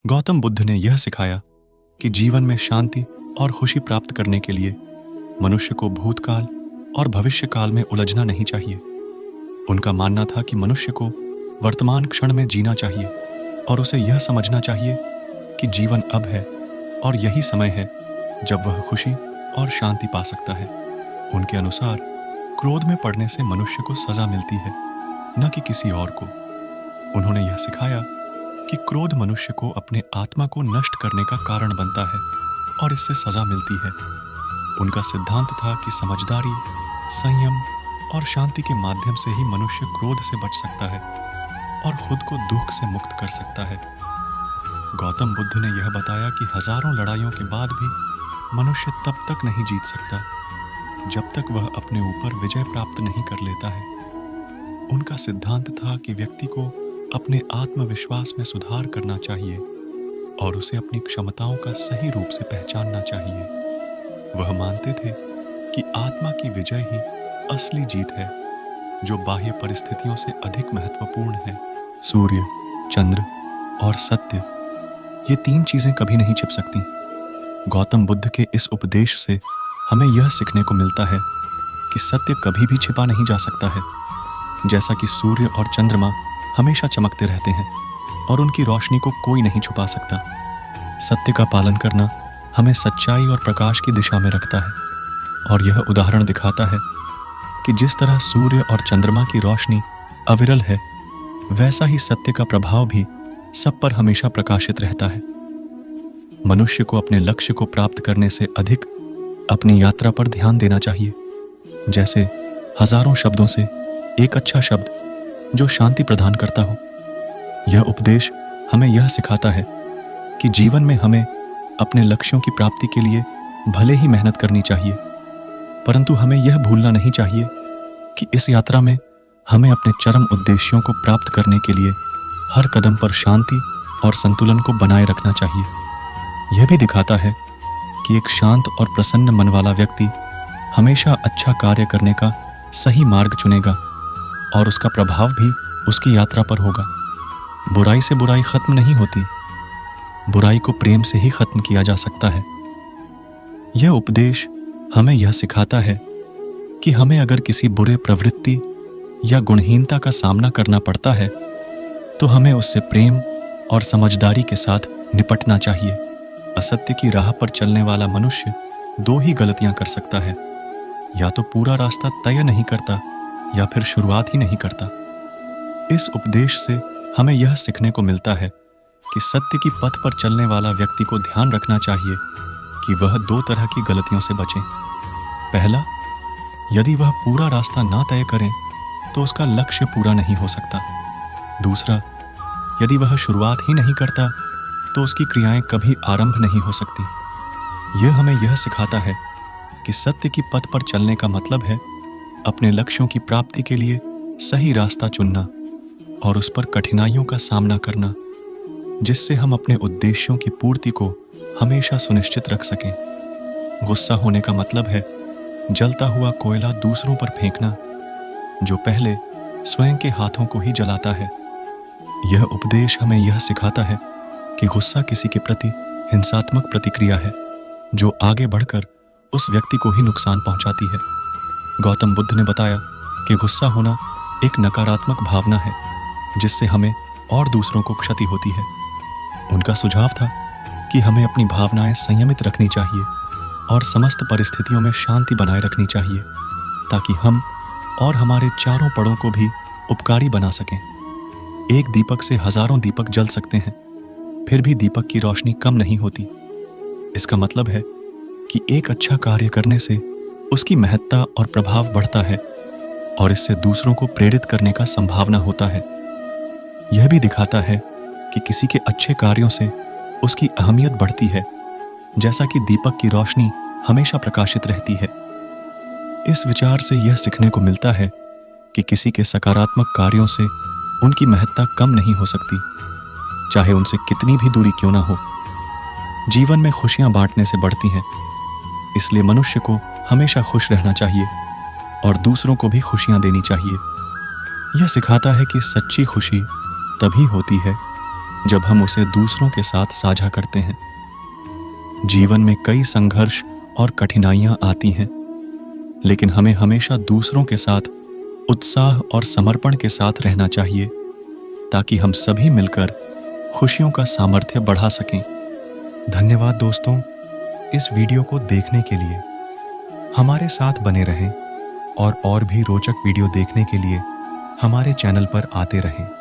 गौतम बुद्ध ने यह सिखाया कि जीवन में शांति और खुशी प्राप्त करने के लिए मनुष्य को भूतकाल और भविष्य काल में उलझना नहीं चाहिए। उनका मानना था कि मनुष्य को वर्तमान क्षण में जीना चाहिए और उसे यह समझना चाहिए कि जीवन अब है और यही समय है जब वह खुशी और शांति पा सकता है। उनके अनुसार क्रोध में पड़ने से मनुष्य को सजा मिलती है, न कि किसी और को। उन्होंने यह सिखाया कि क्रोध मनुष्य को अपने आत्मा को नष्ट करने का कारण बनता है और इससे सजा मिलती है। उनका सिद्धांत था कि समझदारी, संयम और शांति के माध्यम से ही मनुष्य क्रोध से बच सकता है और खुद को दुख से मुक्त कर सकता है। गौतम बुद्ध ने यह बताया कि हजारों लड़ाइयों के बाद भी मनुष्य तब तक नहीं जीत सकता जब तक वह अपने ऊपर विजय प्राप्त नहीं कर लेता है। उनका सिद्धांत था कि व्यक्ति को अपने आत्मविश्वास में सुधार करना चाहिए और उसे अपनी क्षमताओं का सही रूप से पहचानना चाहिए। वह मानते थे कि आत्मा की विजय ही असली जीत है, जो बाह्य परिस्थितियों से अधिक महत्वपूर्ण है। सूर्य, चंद्र और सत्य, ये तीन चीजें कभी नहीं छिप सकती। गौतम बुद्ध के इस उपदेश से हमें यह सीखने को मिलता है कि सत्य कभी भी छिपा नहीं जा सकता है। जैसा कि सूर्य और चंद्रमा हमेशा चमकते रहते हैं और उनकी रोशनी को कोई नहीं छुपा सकता। सत्य का पालन करना हमें सच्चाई और प्रकाश की दिशा में रखता है और यह उदाहरण दिखाता है कि जिस तरह सूर्य और चंद्रमा की रोशनी अविरल है, वैसा ही सत्य का प्रभाव भी सब पर हमेशा प्रकाशित रहता है। मनुष्य को अपने लक्ष्य को प्राप्त करने से अधिक अपनी यात्रा पर ध्यान देना चाहिए। जैसे हजारों शब्दों से एक अच्छा शब्द जो शांति प्रदान करता हो। यह उपदेश हमें यह सिखाता है कि जीवन में हमें अपने लक्ष्यों की प्राप्ति के लिए भले ही मेहनत करनी चाहिए, परंतु हमें यह भूलना नहीं चाहिए कि इस यात्रा में हमें अपने चरम उद्देश्यों को प्राप्त करने के लिए हर कदम पर शांति और संतुलन को बनाए रखना चाहिए। यह भी दिखाता है कि एक शांत और प्रसन्न मन वाला व्यक्ति हमेशा अच्छा कार्य करने का सही मार्ग चुनेगा और उसका प्रभाव भी उसकी यात्रा पर होगा। बुराई से बुराई खत्म नहीं होती, बुराई को प्रेम से ही खत्म किया जा सकता है। यह उपदेश हमें यह सिखाता है कि हमें अगर किसी बुरे प्रवृत्ति या गुणहीनता का सामना करना पड़ता है तो हमें उससे प्रेम और समझदारी के साथ निपटना चाहिए। असत्य की राह पर चलने वाला मनुष्य दो ही गलतियां कर सकता है, या तो पूरा रास्ता तय नहीं करता या फिर शुरुआत ही नहीं करता। इस उपदेश से हमें यह सीखने को मिलता है कि सत्य की पथ पर चलने वाला व्यक्ति को ध्यान रखना चाहिए कि वह दो तरह की गलतियों से बचे। पहला, यदि वह पूरा रास्ता ना तय करे तो उसका लक्ष्य पूरा नहीं हो सकता। दूसरा, यदि वह शुरुआत ही नहीं करता तो उसकी क्रियाएं कभी आरंभ नहीं हो सकती। यह हमें यह सिखाता है कि सत्य की पथ पर चलने का मतलब है अपने लक्ष्यों की प्राप्ति के लिए सही रास्ता चुनना और उस पर कठिनाइयों का सामना करना, जिससे हम अपने उद्देश्यों की पूर्ति को हमेशा सुनिश्चित रख सकें। गुस्सा होने का मतलब है जलता हुआ कोयला दूसरों पर फेंकना, जो पहले स्वयं के हाथों को ही जलाता है। यह उपदेश हमें यह सिखाता है कि गुस्सा किसी के प्रति हिंसात्मक प्रतिक्रिया है, जो आगे बढ़कर उस व्यक्ति को ही नुकसान पहुंचाती है। गौतम बुद्ध ने बताया कि गुस्सा होना एक नकारात्मक भावना है, जिससे हमें और दूसरों को क्षति होती है। उनका सुझाव था कि हमें अपनी भावनाएं संयमित रखनी चाहिए और समस्त परिस्थितियों में शांति बनाए रखनी चाहिए, ताकि हम और हमारे चारों पड़ों को भी उपकारी बना सकें। एक दीपक से हजारों दीपक जल सकते हैं, फिर भी दीपक की रोशनी कम नहीं होती। इसका मतलब है कि एक अच्छा कार्य करने से उसकी महत्ता और प्रभाव बढ़ता है और इससे दूसरों को प्रेरित करने का संभावना होता है। यह भी दिखाता है कि किसी के अच्छे कार्यों से उसकी अहमियत बढ़ती है, जैसा कि दीपक की रोशनी हमेशा प्रकाशित रहती है। इस विचार से यह सीखने को मिलता है कि किसी के सकारात्मक कार्यों से उनकी महत्ता कम नहीं हो सकती, चाहे उनसे कितनी भी दूरी क्यों ना हो। जीवन में खुशियां बांटने से बढ़ती हैं, इसलिए मनुष्य को हमेशा खुश रहना चाहिए और दूसरों को भी खुशियां देनी चाहिए। यह सिखाता है कि सच्ची खुशी तभी होती है जब हम उसे दूसरों के साथ साझा करते हैं। जीवन में कई संघर्ष और कठिनाइयां आती हैं, लेकिन हमें हमेशा दूसरों के साथ उत्साह और समर्पण के साथ रहना चाहिए, ताकि हम सभी मिलकर खुशियों का सामर्थ्य बढ़ा सकें। धन्यवाद दोस्तों, इस वीडियो को देखने के लिए। हमारे साथ बने रहें और भी रोचक वीडियो देखने के लिए हमारे चैनल पर आते रहें।